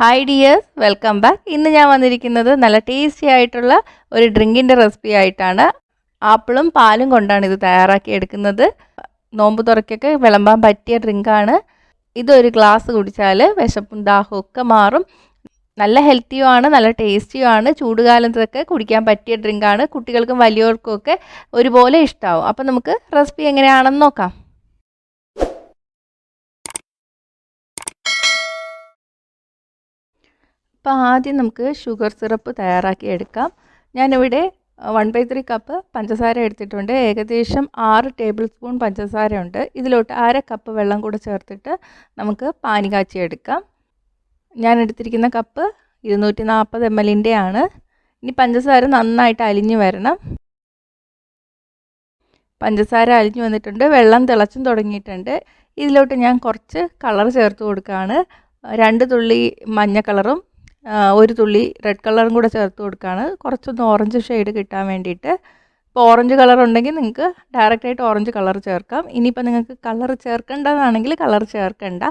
Hi dears, welcome back. ഇന്ന് ഞാൻ വന്നിരിക്കുന്നത് നല്ല ടേസ്റ്റി ആയിട്ടുള്ള ഒരു ഡ്രിങ്കിൻ്റെ റെസിപ്പി ആയിട്ടാണ്. ആപ്പിളും പാലും കൊണ്ടാണ് ഇത് തയ്യാറാക്കി എടുക്കുന്നത്. നോമ്പ് തുറക്കൊക്കെ വിളമ്പാൻ പറ്റിയ ഡ്രിങ്കാണ്. ഇതൊരു ഗ്ലാസ് കുടിച്ചാൽ വിശപ്പും ദാഹവും ഒക്കെ മാറും. നല്ല ഹെൽത്തിയുമാണ്, നല്ല ടേസ്റ്റിയുമാണ്. ചൂടുകാലത്തൊക്കെ കുടിക്കാൻ പറ്റിയ ഡ്രിങ്കാണ്. കുട്ടികൾക്കും വലിയവർക്കും ഒക്കെ ഒരുപോലെ ഇഷ്ടമാവും. അപ്പം നമുക്ക് റെസിപ്പി എങ്ങനെയാണെന്ന് നോക്കാം. അപ്പോൾ ആദ്യം നമുക്ക് ഷുഗർ സിറപ്പ് തയ്യാറാക്കി എടുക്കാം. ഞാനിവിടെ 1/3 കപ്പ് പഞ്ചസാര എടുത്തിട്ടുണ്ട്. ഏകദേശം 6 ടേബിൾ സ്പൂൺ പഞ്ചസാര ഉണ്ട്. ഇതിലോട്ട് 1/2 കപ്പ് വെള്ളം കൂടെ ചേർത്തിട്ട് നമുക്ക് പാനി കാച്ചി എടുക്കാം. ഞാൻ എടുത്തിരിക്കുന്ന കപ്പ് 240 ml ആണ്. ഇനി പഞ്ചസാര നന്നായിട്ട് അലിഞ്ഞു വരണം. പഞ്ചസാര അലിഞ്ഞു വന്നിട്ടുണ്ട്, വെള്ളം തിളച്ചും തുടങ്ങിയിട്ടുണ്ട്. ഇതിലോട്ട് ഞാൻ കുറച്ച് കളർ ചേർത്ത് കൊടുക്കുകയാണ്. 2 തുള്ളി മഞ്ഞ കളറും 1 തുള്ളി റെഡ് കളറും കൂടെ ചേർത്ത് കൊടുക്കുകയാണ്. കുറച്ചൊന്ന് ഓറഞ്ച് ഷെയ്ഡ് കിട്ടാൻ വേണ്ടിയിട്ട്. ഇപ്പോൾ ഓറഞ്ച് കളർ ഉണ്ടെങ്കിൽ നിങ്ങൾക്ക് ഡയറക്റ്റായിട്ട് ഓറഞ്ച് കളർ ചേർക്കാം. ഇനിയിപ്പോൾ നിങ്ങൾക്ക് കളർ ചേർക്കേണ്ടതാണെങ്കിൽ കളർ ചേർക്കണ്ട.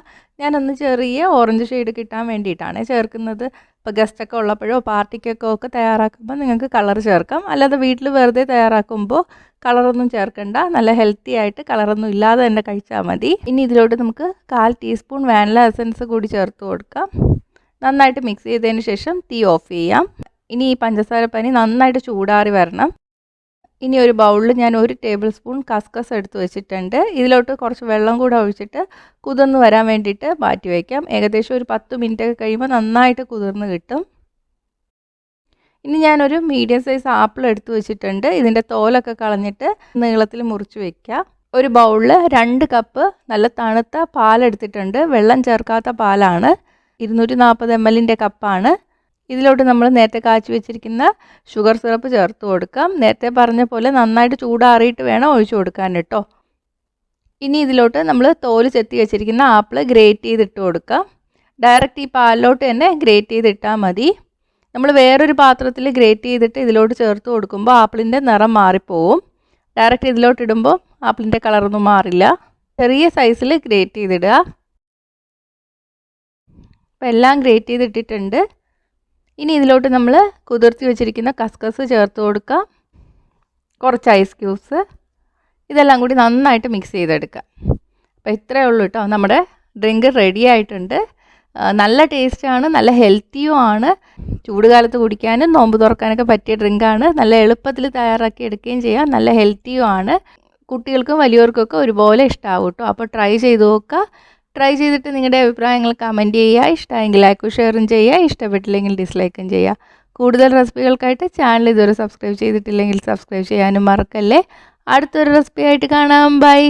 ഞാനൊന്ന് ചെറിയ ഓറഞ്ച് ഷെയ്ഡ് കിട്ടാൻ വേണ്ടിയിട്ടാണ് ചേർക്കുന്നത്. ഇപ്പോൾ ഗസ്റ്റൊക്കെ ഉള്ളപ്പോഴോ പാർട്ടിക്കൊക്കെ ഒക്കെ തയ്യാറാക്കുമ്പോൾ നിങ്ങൾക്ക് കളർ ചേർക്കാം. അല്ലാതെ വീട്ടിൽ വെറുതെ തയ്യാറാക്കുമ്പോൾ കളറൊന്നും ചേർക്കണ്ട. നല്ല ഹെൽത്തി ആയിട്ട് കളറൊന്നും ഇല്ലാതെ തന്നെ കഴിച്ചാൽ മതി. ഇനി ഇതിലോട്ട് നമുക്ക് 1/4 ടീസ്പൂൺ വാനില എസൻസ് കൂടി ചേർത്ത് കൊടുക്കാം. നന്നായിട്ട് മിക്സ് ചെയ്തതിന് ശേഷം തീ ഓഫ് ചെയ്യാം. ഇനി ഈ പഞ്ചസാര പനി നന്നായിട്ട് ചൂടാറി വരണം. ഇനി ഒരു ബൗളിൽ ഞാൻ 1 ടേബിൾ സ്പൂൺ കസ്കസ് എടുത്ത് വെച്ചിട്ടുണ്ട്. ഇതിലോട്ട് കുറച്ച് വെള്ളം കൂടെ ഒഴിച്ചിട്ട് കുതിർന്ന് വരാൻ വേണ്ടിയിട്ട് മാറ്റി വയ്ക്കാം. ഏകദേശം ഒരു 10 മിനിറ്റ് ഒക്കെ കഴിയുമ്പോൾ നന്നായിട്ട് കുതിർന്ന് കിട്ടും. ഇനി ഞാനൊരു മീഡിയം സൈസ് ആപ്പിൾ എടുത്ത് വെച്ചിട്ടുണ്ട്. ഇതിൻ്റെ തോലൊക്കെ കളഞ്ഞിട്ട് നീളത്തിൽ മുറിച്ച് വയ്ക്കുക. ഒരു ബൗളിൽ 2 കപ്പ് നല്ല തണുത്ത പാലെടുത്തിട്ടുണ്ട്. വെള്ളം ചേർക്കാത്ത പാലാണ്. 240 ml കപ്പാണ്. ഇതിലോട്ട് നമ്മൾ നേരത്തെ കാച്ചി വെച്ചിരിക്കുന്ന ഷുഗർ സിറപ്പ് ചേർത്ത് കൊടുക്കാം. നേരത്തെ പറഞ്ഞ പോലെ നന്നായിട്ട് ചൂടാറിയിട്ട് വേണം ഒഴിച്ചു കൊടുക്കാൻ കേട്ടോ. ഇനി ഇതിലോട്ട് നമ്മൾ തോല് ചെത്തി വെച്ചിരിക്കുന്ന ആപ്പിൾ ഗ്രേറ്റ് ചെയ്തിട്ട് കൊടുക്കാം. ഡയറക്റ്റ് ഈ പാലിലോട്ട് തന്നെ ഗ്രേറ്റ് ചെയ്തിട്ടാൽ മതി. നമ്മൾ വേറൊരു പാത്രത്തിൽ ഗ്രേറ്റ് ചെയ്തിട്ട് ഇതിലോട്ട് ചേർത്ത് കൊടുക്കുമ്പോൾ ആപ്പിളിൻ്റെ നിറം മാറിപ്പോവും. ഡയറക്റ്റ് ഇതിലോട്ട് ഇടുമ്പോൾ ആപ്പിളിൻ്റെ കളറൊന്നും മാറില്ല. ചെറിയ സൈസിൽ ഗ്രേറ്റ് ചെയ്തിടുക. അപ്പോൾ എല്ലാം ഗ്രേറ്റ് ചെയ്തിട്ടിട്ടുണ്ട്. ഇനി ഇതിലോട്ട് നമ്മൾ കുതിർത്തി വെച്ചിരിക്കുന്ന കസ്കസ് ചേർത്ത് കൊടുക്കാം. കുറച്ച് ഐസ് ക്യൂബ്സ്, ഇതെല്ലാം കൂടി നന്നായിട്ട് മിക്സ് ചെയ്തെടുക്കാം. അപ്പോൾ ഇത്രയേ ഉള്ളൂ കേട്ടോ. നമ്മുടെ ഡ്രിങ്ക് റെഡി ആയിട്ടുണ്ട്. നല്ല ടേസ്റ്റാണ്, നല്ല ഹെൽത്തിയും ആണ്. ചൂടുകാലത്ത് കുടിക്കാനും നോമ്പ് തുറക്കാനൊക്കെ പറ്റിയ ഡ്രിങ്കാണ്. നല്ല എളുപ്പത്തിൽ തയ്യാറാക്കി എടുക്കുകയും ചെയ്യാം. നല്ല ഹെൽത്തിയും ആണ്. കുട്ടികൾക്കും വലിയവർക്കൊക്കെ ഒരുപോലെ ഇഷ്ടമാവും കേട്ടോ. അപ്പോൾ ട്രൈ ചെയ്ത് നോക്കുക. ട്രൈ ചെയ്തിട്ട് നിങ്ങളുടെ അഭിപ്രായങ്ങൾ കമൻറ്റ് ചെയ്യുക. ഇഷ്ടമെങ്കിൽ ലൈക്കും ഷെയറും ചെയ്യുക. ഇഷ്ടപ്പെട്ടില്ലെങ്കിൽ ഡിസ്ലൈക്കും ചെയ്യുക. കൂടുതൽ റെസിപ്പികൾക്കായിട്ട് ചാനൽ ഇതുവരെ സബ്സ്ക്രൈബ് ചെയ്തിട്ടില്ലെങ്കിൽ സബ്സ്ക്രൈബ് ചെയ്യാനും മറക്കല്ലേ. അടുത്തൊരു റെസിപ്പി ആയിട്ട് കാണാം. ബൈ.